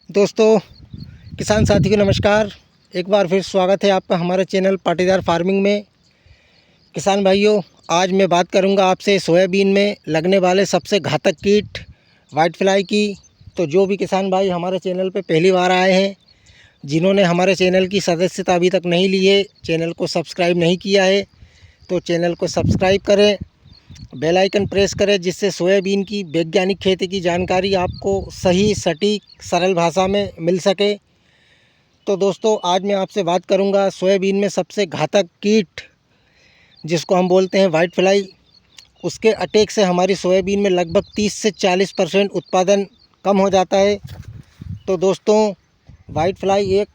दोस्तों, किसान साथी को नमस्कार। एक बार फिर स्वागत है आपका हमारे चैनल पाटीदार फार्मिंग में। किसान भाइयों, आज मैं बात करूंगा आपसे सोयाबीन में लगने वाले सबसे घातक कीट वाइट फ्लाई की। तो जो भी किसान भाई हमारे चैनल पे पहली बार आए हैं, जिन्होंने हमारे चैनल की सदस्यता अभी तक नहीं ली है, चैनल को सब्सक्राइब नहीं किया है, तो चैनल को सब्सक्राइब करें, बेल आइकन प्रेस करें, जिससे सोयाबीन की वैज्ञानिक खेती की जानकारी आपको सही, सटीक, सरल भाषा में मिल सके। तो दोस्तों, आज मैं आपसे बात करूंगा सोयाबीन में सबसे घातक कीट जिसको हम बोलते हैं वाइट फ्लाई। उसके अटैक से हमारी सोयाबीन में लगभग 30 से 40% उत्पादन कम हो जाता है। तो दोस्तों, वाइट फ्लाई एक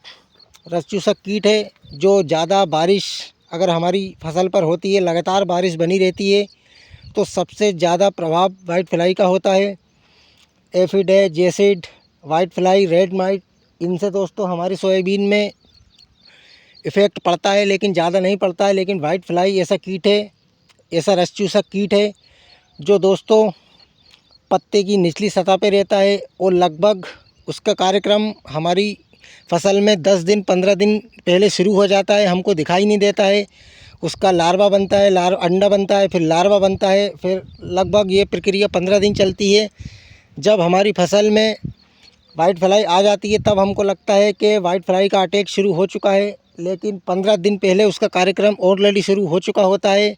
रस चूसक कीट है जो ज़्यादा बारिश अगर हमारी फसल पर होती है, लगातार बारिश बनी रहती है, तो सबसे ज़्यादा प्रभाव वाइट फ्लाई का होता है। एफिड है, jassid, white fly, red might, इनसे दोस्तों हमारी सोयाबीन में इफ़ेक्ट पड़ता है, लेकिन ज़्यादा नहीं पड़ता है। लेकिन वाइट फ्लाई ऐसा कीट है, ऐसा रस चूसक कीट है जो दोस्तों पत्ते की निचली सतह पे रहता है और लगभग उसका कार्यक्रम हमारी फसल में 10 दिन 15 दिन पहले शुरू हो जाता है। हमको दिखाई नहीं देता है। उसका लार्वा बनता है, अंडा बनता है, फिर लार्वा बनता है, फिर लगभग ये प्रक्रिया 15 दिन चलती है। जब हमारी फसल में वाइट फ्लाई आ जाती है, तब हमको लगता है कि वाइट फ्लाई का अटैक शुरू हो चुका है, लेकिन 15 दिन पहले उसका कार्यक्रम ऑलरेडी शुरू हो चुका होता है।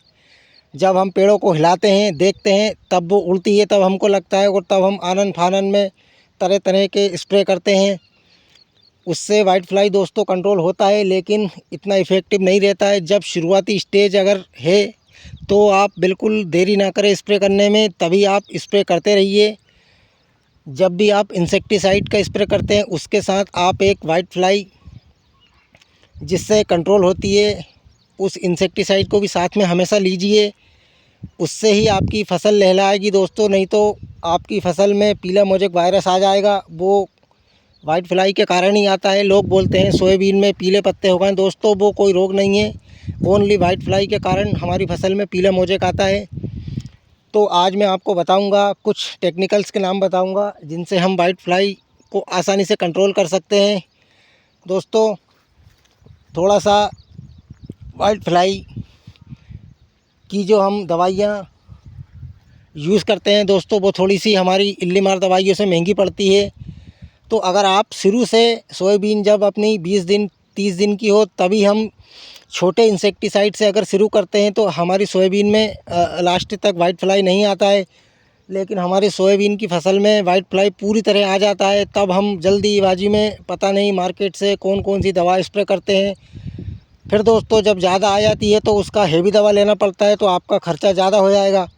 जब हम पेड़ों को हिलाते हैं, देखते हैं, तब वो उड़ती है, तब हमको लगता है, और तब हम आनन फानन में तरह तरह के स्प्रे करते हैं। उससे वाइट फ्लाई दोस्तों कंट्रोल होता है, लेकिन इतना इफ़ेक्टिव नहीं रहता है। जब शुरुआती स्टेज अगर है तो आप बिल्कुल देरी ना करें स्प्रे करने में, तभी आप स्प्रे करते रहिए। जब भी आप इंसेक्टिसाइड का स्प्रे करते हैं, उसके साथ आप एक वाइट फ्लाई जिससे कंट्रोल होती है, उस इंसेक्टिसाइड को भी साथ में हमेशा लीजिए। उससे ही आपकी फसल लहलाएगी दोस्तों, नहीं तो आपकी फसल में पीला मोजेक वायरस आ जाएगा। वो वाइट फ्लाई के कारण ही आता है। लोग बोलते हैं सोयाबीन में पीले पत्ते हो गए, दोस्तों वो कोई रोग नहीं है, ओनली वाइट फ्लाई के कारण हमारी फसल में पीला मोजेक आता है। तो आज मैं आपको बताऊंगा, कुछ टेक्निकल्स के नाम बताऊंगा जिनसे हम वाइट फ्लाई को आसानी से कंट्रोल कर सकते हैं। दोस्तों, थोड़ा सा वाइट फ्लाई की जो हम दवाइयाँ यूज़ करते हैं दोस्तों, वो थोड़ी सी हमारी इल्लीमार दवाइयों से महंगी पड़ती है। तो अगर आप शुरू से सोयाबीन जब अपनी 20 दिन 30 दिन की हो, तभी हम छोटे इंसेक्टिसाइड से अगर शुरू करते हैं, तो हमारी सोयाबीन में लास्ट तक वाइट फ्लाई नहीं आता है। लेकिन हमारी सोयाबीन की फसल में वाइट फ्लाई पूरी तरह आ जाता है, तब हम जल्दीबाजी में पता नहीं मार्केट से कौन कौन सी दवा स्प्रे करते हैं। फिर दोस्तों, जब ज़्यादा आ जाती है तो उसका हेवी दवा लेना पड़ता है, तो आपका ख़र्चा ज़्यादा हो जाएगा।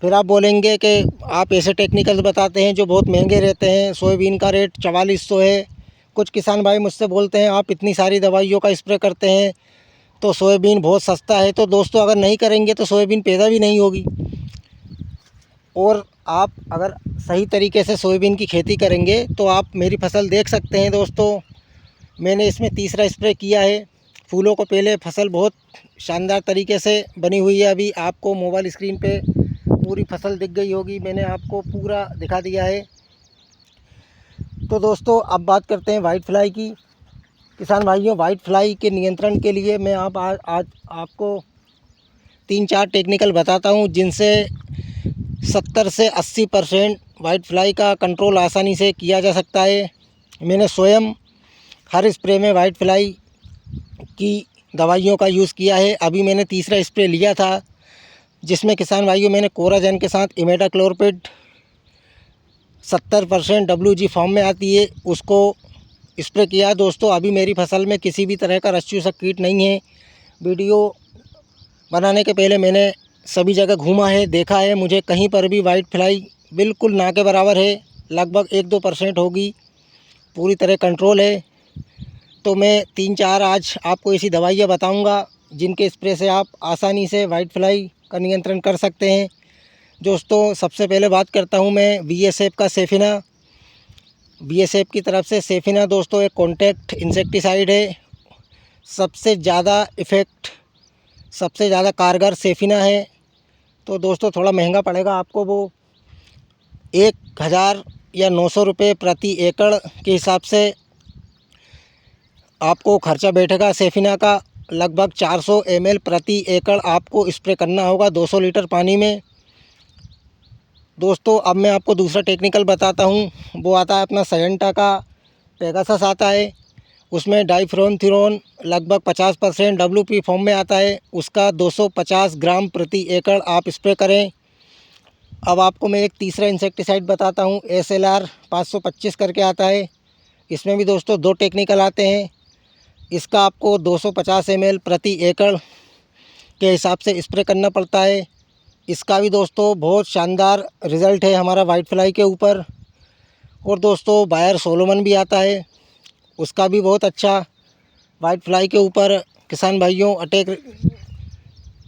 फिर आप बोलेंगे कि आप ऐसे टेक्निकल्स बताते हैं जो बहुत महंगे रहते हैं। सोयाबीन का रेट 4400 है। कुछ किसान भाई मुझसे बोलते हैं आप इतनी सारी दवाइयों का स्प्रे करते हैं तो सोयाबीन बहुत सस्ता है। तो दोस्तों, अगर नहीं करेंगे तो सोयाबीन पैदा भी नहीं होगी। और आप अगर सही तरीके से सोयाबीन की खेती करेंगे तो आप मेरी फसल देख सकते हैं दोस्तों। मैंने इसमें तीसरा स्प्रे किया है। फूलों को पहले फसल बहुत शानदार तरीके से बनी हुई है। अभी आपको मोबाइल स्क्रीन पे पूरी फसल दिख गई होगी, मैंने आपको पूरा दिखा दिया है। तो दोस्तों, अब बात करते हैं वाइट फ्लाई की। किसान भाइयों, वाइट फ्लाई के नियंत्रण के लिए मैं आज आपको 3-4 टेक्निकल बताता हूं, जिनसे 70 से 80% वाइट फ्लाई का कंट्रोल आसानी से किया जा सकता है। मैंने स्वयं हर स्प्रे में वाइट फ्लाई की दवाइयों का यूज़ किया है। अभी मैंने तीसरा स्प्रे लिया था, जिसमें किसान भाइयों मैंने कोराजेन के साथ इमेडाक्लोरपिड 70% WG फॉर्म में आती है, उसको स्प्रे किया दोस्तों। अभी मेरी फसल में किसी भी तरह का रस चूसक कीट नहीं है। वीडियो बनाने के पहले मैंने सभी जगह घूमा है, देखा है, मुझे कहीं पर भी वाइट फ्लाई बिल्कुल ना के बराबर है। लगभग 1-2% होगी, पूरी तरह कंट्रोल है। तो मैं 3-4 आज आपको ऐसी दवाइयाँ बताऊँगा जिनके स्प्रे से आप आसानी से वाइट फ्लाई का नियंत्रण कर सकते हैं। दोस्तों, सबसे पहले बात करता हूं मैं BSF का सेफिना। BSF की तरफ से सेफिना दोस्तों एक कॉन्टैक्ट इंसेक्टिसाइड है। सबसे ज़्यादा इफ़ेक्ट, सबसे ज़्यादा कारगर सेफिना है। तो दोस्तों, थोड़ा महंगा पड़ेगा आपको। वो 1000 या 900 रुपये प्रति एकड़ के हिसाब से आपको खर्चा बैठेगा। सेफिना का लगभग 400 ml प्रति एकड़ आपको स्प्रे करना होगा 200 लीटर पानी में। दोस्तों अब मैं आपको दूसरा टेक्निकल बताता हूँ, वो आता है अपना सजेंटा का पेगासस आता है, उसमें डाइफ्रोनथ्योरॉन लगभग 50% WP फॉर्म में आता है, उसका 250 ग्राम प्रति एकड़ आप स्प्रे करें। अब आपको मैं एक तीसरा इंसेक्टिसाइड बताता हूँ, SLR 525 करके आता है। इसमें भी दोस्तों 2 टेक्निकल आते हैं। इसका आपको 250 ml प्रति एकड़ के हिसाब से स्प्रे करना पड़ता है। इसका भी दोस्तों बहुत शानदार रिज़ल्ट है हमारा वाइट फ्लाई के ऊपर। और दोस्तों बायर सोलोमन भी आता है, उसका भी बहुत अच्छा वाइट फ्लाई के ऊपर किसान भाइयों अटैक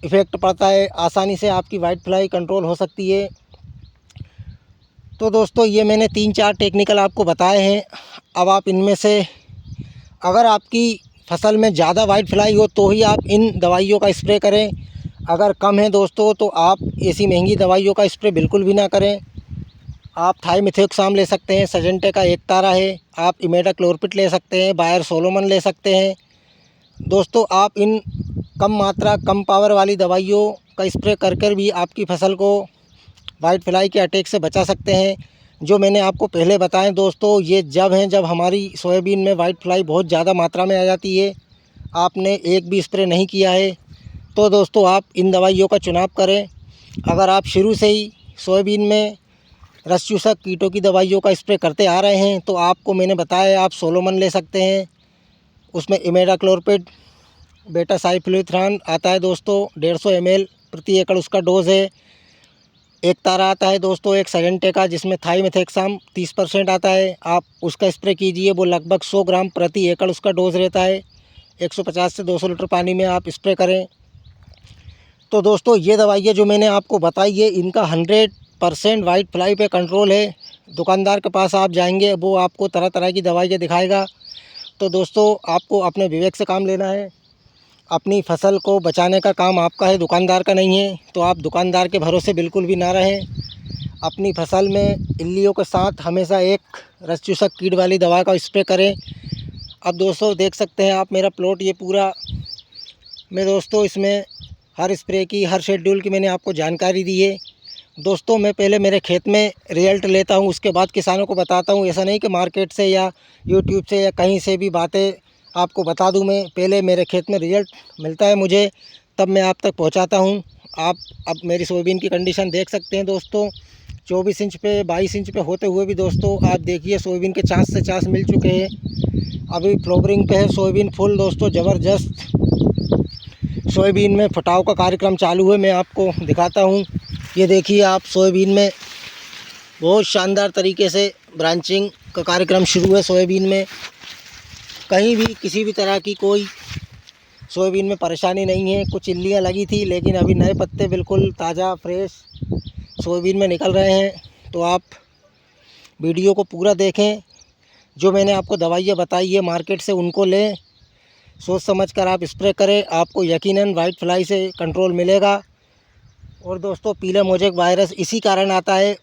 इफ़ेक्ट पड़ता है। आसानी से आपकी वाइट फ्लाई कंट्रोल हो सकती है। तो दोस्तों ये मैंने 3-4 टेक्निकल आपको बताए हैं। अब आप इनमें से अगर आपकी फसल में ज़्यादा वाइट फ्लाई हो तो ही आप इन दवाइयों का स्प्रे करें। अगर कम है दोस्तों तो आप ऐसी महंगी दवाइयों का स्प्रे बिल्कुल भी ना करें। आप थाइमेथोक्साम ले सकते हैं, सजेंटे का एक तारा है, आप इमेडाक्लोरपिड ले सकते हैं, बायर सोलोमन ले सकते हैं। दोस्तों आप इन कम मात्रा कम पावर वाली दवाइयों का स्प्रे कर भी आपकी फसल को वाइट फ्लाई के अटैक से बचा सकते हैं। जो मैंने आपको पहले बताएं दोस्तों, ये जब हमारी सोयाबीन में वाइट फ्लाई बहुत ज़्यादा मात्रा में आ जाती है, आपने एक भी स्प्रे नहीं किया है, तो दोस्तों आप इन दवाइयों का चुनाव करें। अगर आप शुरू से ही सोयाबीन में रस चूसक कीटों की दवाइयों का स्प्रे करते आ रहे हैं तो आपको मैंने बताया आप सोलोमन ले सकते हैं। उसमें इमेडाक्लोरपिड बेटा साइफ्लुथ्रान आता है दोस्तों, 150 ml प्रति एकड़ उसका डोज़ है। एक तारा आता है दोस्तों एक सजेंटे का, जिसमें थाइमेथोक्साम 30% आता है, आप उसका स्प्रे कीजिए। वो लगभग 100 ग्राम प्रति एकड़ उसका डोज़ रहता है। 150 से 200 लीटर पानी में आप स्प्रे करें। तो दोस्तों ये दवाइयाँ जो मैंने आपको बताई है, इनका 100% वाइट फ्लाई पे कंट्रोल है। दुकानदार के पास आप जाएंगे, वो आपको तरह तरह की दवाइयाँ दिखाएगा। तो दोस्तों आपको अपने विवेक से काम लेना है। अपनी फसल को बचाने का काम आपका है, दुकानदार का नहीं है। तो आप दुकानदार के भरोसे बिल्कुल भी ना रहें। अपनी फसल में इल्लियों के साथ हमेशा एक रस चूसक कीट वाली दवा का स्प्रे करें। अब दोस्तों देख सकते हैं आप मेरा प्लॉट ये पूरा, मैं दोस्तों इसमें हर स्प्रे की हर शेड्यूल की मैंने आपको जानकारी दी है। दोस्तों मैं पहले मेरे खेत में रिज़ल्ट लेता हूँ, उसके बाद किसानों को बताता हूँ। ऐसा नहीं कि मार्केट से या यूट्यूब से या कहीं से भी बातें आपको बता दूँ। मैं पहले मेरे खेत में रिज़ल्ट मिलता है मुझे, तब मैं आप तक पहुँचाता हूँ। आप अब मेरी सोयाबीन की कंडीशन देख सकते हैं दोस्तों, 24 इंच पे 22 इंच पे होते हुए भी दोस्तों आप देखिए सोयाबीन के चाँस से चाँस मिल चुके हैं। अभी फ्लोवरिंग पे है सोयाबीन फुल दोस्तों, ज़बरदस्त सोयाबीन में फटाव का कार्यक्रम चालू है। मैं आपको दिखाता हूँ, ये देखिए आप सोयाबीन में बहुत शानदार तरीके से ब्रांचिंग का कार्यक्रम शुरू है। सोयाबीन में कहीं भी किसी भी तरह की कोई सोयाबीन में परेशानी नहीं है। कुछ इल्लियाँ लगी थी, लेकिन अभी नए पत्ते बिल्कुल ताज़ा फ्रेश सोयाबीन में निकल रहे हैं। तो आप वीडियो को पूरा देखें। जो मैंने आपको दवाइयाँ बताई है मार्केट से, उनको लें, सोच समझ कर आप स्प्रे करें, आपको यकीनन वाइट फ्लाई से कंट्रोल मिलेगा। और दोस्तों पीला मोज़ेक वायरस इसी कारण आता है,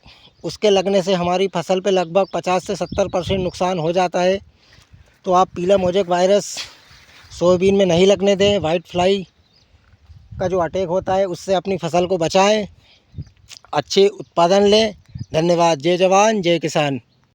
उसके लगने से हमारी फसल पे लगभग 50 से 70% नुकसान हो जाता है। तो आप पीला मोज़ेक वायरस सोयाबीन में नहीं लगने दें। वाइट फ्लाई का जो अटैक होता है उससे अपनी फसल को बचाएं, अच्छे उत्पादन लें। धन्यवाद। जय जवान जय किसान।